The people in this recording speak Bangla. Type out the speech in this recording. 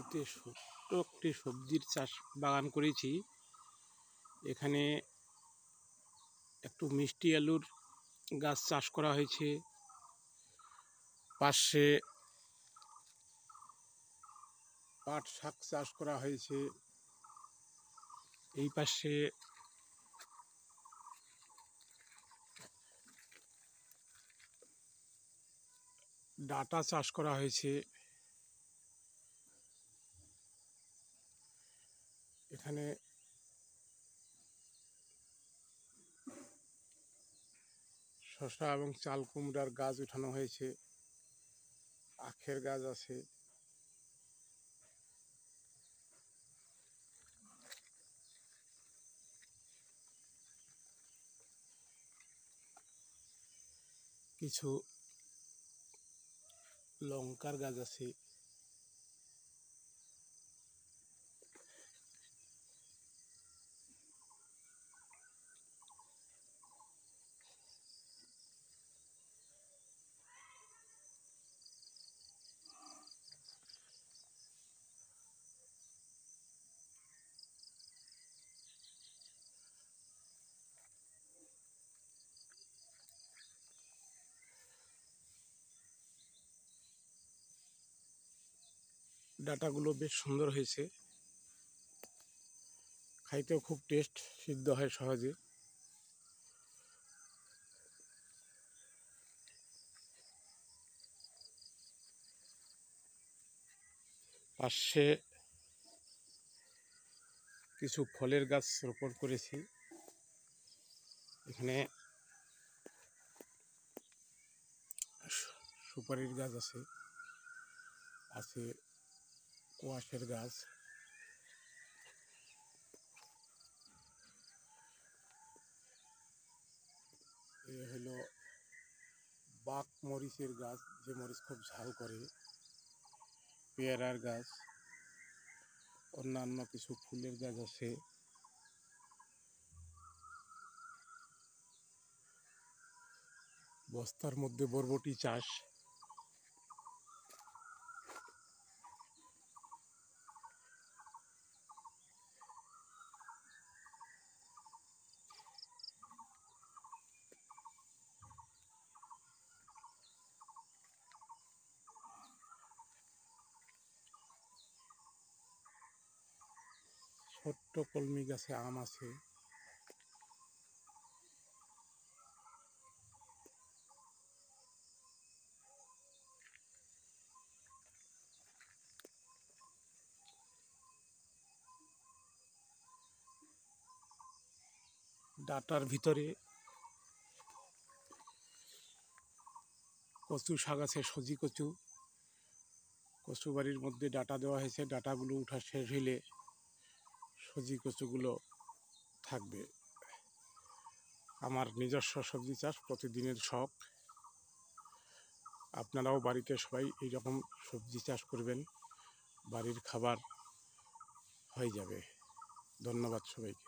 জমিতে ছোট্ট একটি সবজির চাষ বাগান করেছি। এখানে একটু মিষ্টি আলুর গাছ চাষ করা হয়েছে, পাশে পাট শাক চাষ করা হয়েছে, এই পাশে ডাঁটা চাষ করা হয়েছে। এখানে শসা এবং চাল কুমড়ার গাছ উঠানো হয়েছে, আখের গাছ আছে। কিছু লঙ্কার গাছ আছে। ডাঁটাগুলো বেশ সুন্দর হয়েছে, খাইতেও খুব টেস্ট, সিদ্ধ হয় সহজে। পাশে কিছু ফলের গাছ রোপণ করেছি। এখানে সুপারির গাছ আছে, আছে কোয়াশের গাছ, এ হলো বাক মরিচের গাছ, যে মরিচ খুব ঝাল করে, পেয়ারার গাছ, অন্যান্য কিছু ফুলের গাছ আছে। বস্তার মধ্যে বরবটি চাষ। ছোট্ট কলমি গাছে আম আছে। ডাঁটার ভিতরে কচু শাক আছে, সজি কচু। কচু বাড়ির মধ্যে ডাঁটা দেওয়া হয়েছে, ডাঁটাগুলো উঠা শেষ হইলে সজি কচুগুলো থাকবে। আমার নিজস্ব সবজি চাষ প্রতিদিনের শখ। আপনারাও বাড়িতে সবাই এইরকম সবজি চাষ করবেন, বাড়ির খাবার হয়ে যাবে। ধন্যবাদ সবাইকে।